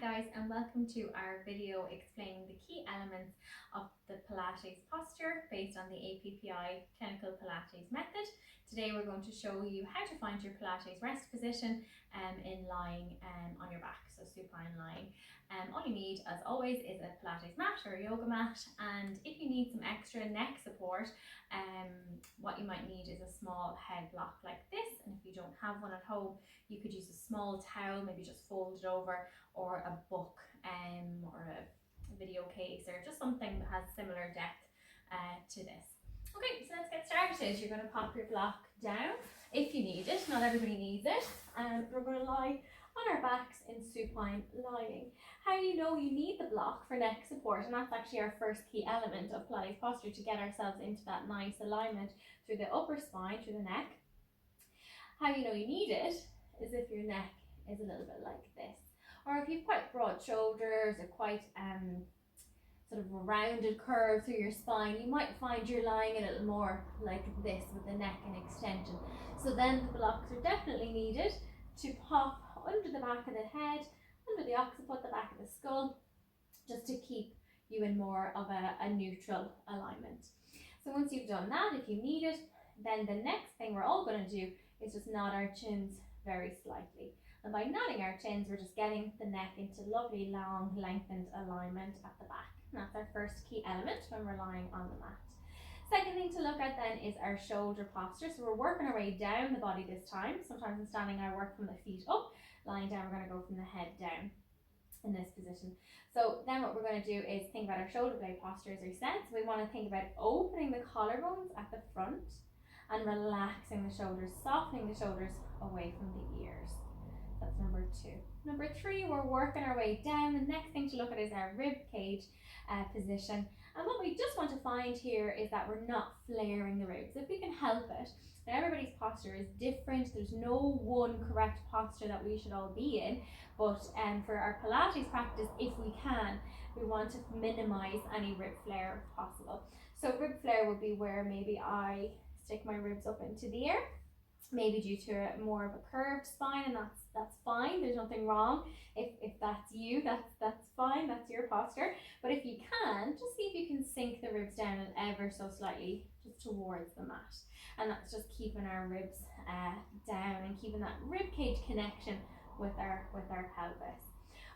guys, and welcome to our video explaining the key elements of the Pilates posture based on the APPI clinical Pilates method. Today we're going to show you how to find your Pilates rest position in lying on your back, so supine lying. All you need, as always, is a Pilates mat or a yoga mat, and if you need some extra neck support, what you might need is a small head block like this, and if you don't have one at home, you could use a small towel, maybe just fold it over, or a book or a video case, or just something that has similar depth to this. Okay, so let's get started. You're going to pop your block down if you need it. Not everybody needs it. We're going to lie on our backs in supine lying. How you know you need the block for neck support, and that's actually our first key element of Pilates posture, to get ourselves into that nice alignment through the upper spine, through the neck. How you know you need it is if your neck is a little bit like this, or if you've quite broad shoulders or quite sort of a rounded curve through your spine, you might find you're lying a little more like this with the neck in extension. So then the blocks are definitely needed to pop under the back of the head, under the occiput, the back of the skull, just to keep you in more of a neutral alignment. So once you've done that, if you need it, then the next thing we're all going to do is just nod our chins very slightly. And by nodding our chins, we're just getting the neck into lovely, long, lengthened alignment at the back. And that's our first key element when we're lying on the mat. Second thing to look at then is our shoulder posture. So we're working our way down the body this time. Sometimes in standing, I work from the feet up. Lying down, we're going to go from the head down in this position. So then what we're going to do is think about our shoulder blade posture, as we said. So we want to think about opening the collarbones at the front and relaxing the shoulders, softening the shoulders away from the ears. That's number 2. Number 3, we're working our way down. The next thing to look at is our rib cage position. And what we just want to find here is that we're not flaring the ribs, if we can help it. Now, everybody's posture is different. There's no one correct posture that we should all be in. But for our Pilates practice, if we can, we want to minimize any rib flare if possible. So rib flare would be where maybe I stick my ribs up into the air, maybe due to more of a curved spine, and that's fine. There's nothing wrong. If that's you, that's fine. That's your posture. But if you can, just see if you can sink the ribs down and ever so slightly just towards the mat, and that's just keeping our ribs down and keeping that rib cage connection with our pelvis.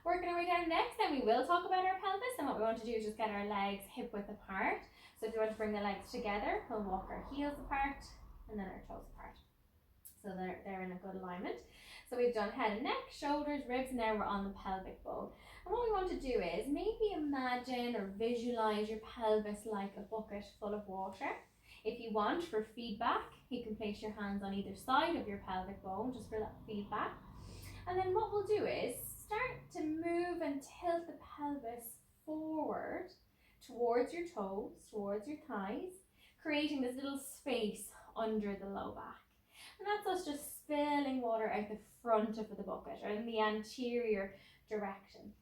Working our way down next, then we will talk about our pelvis, and what we want to do is just get our legs hip width apart. So if you want to bring the legs together, we'll walk our heels apart and then our toes apart. So they're in a good alignment. So we've done head and neck, shoulders, ribs, and now we're on the pelvic bone. And what we want to do is maybe imagine or visualize your pelvis like a bucket full of water. If you want, for feedback, you can place your hands on either side of your pelvic bone just for that feedback. And then what we'll do is start to move and tilt the pelvis forward towards your toes, towards your thighs, creating this little space under the low back. And that's us just spilling water out the front of the bucket, or in the anterior direction.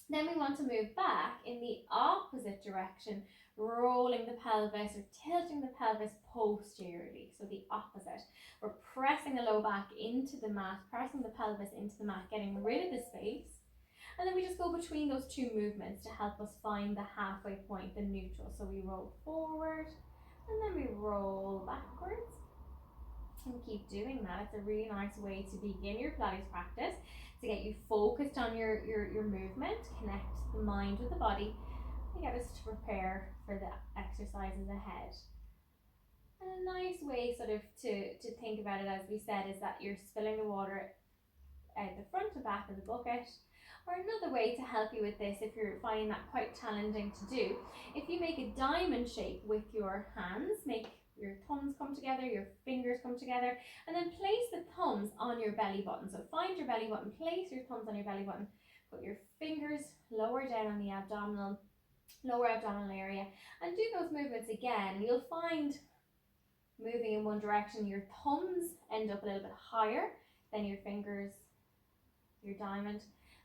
Then we want to move back in the opposite direction, rolling the pelvis or tilting the pelvis posteriorly, so the opposite. We're pressing the low back into the mat, pressing the pelvis into the mat, getting rid of the space. And then we just go between those two movements to help us find the halfway point, the neutral. So we roll forward and then we roll backwards. And keep doing that. It's a really nice way to begin your Pilates practice, to get you focused on your movement, connect the mind with the body, and get us to prepare for the exercises ahead. And a nice way sort of to think about it, as we said, is that you're spilling the water out the front and back of the bucket. Or another way to help you with this, if you're finding that quite challenging to do, if you make a diamond shape with your hands, make your thumbs come together, your fingers come together, and then place the thumbs on your belly button. So find your belly button, place your thumbs on your belly button, put your fingers lower down on the lower abdominal area, and do those movements again. And you'll find, moving in one direction, your thumbs end up a little bit higher than your fingers, your diamond.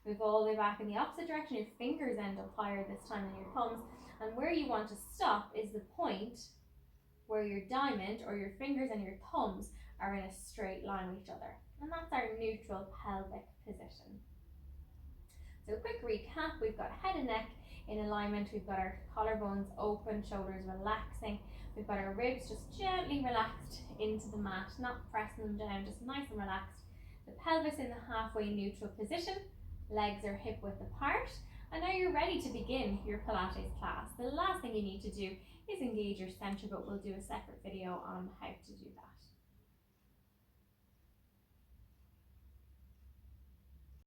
Move all the way back in the opposite direction, your fingers end up higher this time than your thumbs. And where you want to stop is the point where your diamond, or your fingers and your thumbs, are in a straight line with each other. And that's our neutral pelvic position. So quick recap, we've got head and neck in alignment, we've got our collarbones open, shoulders relaxing, we've got our ribs just gently relaxed into the mat, not pressing them down, just nice and relaxed. The pelvis in the halfway neutral position, legs are hip width apart, and now you're ready to begin your Pilates class. The last thing you need to do is engage your center, but we'll do a separate video on how to do that.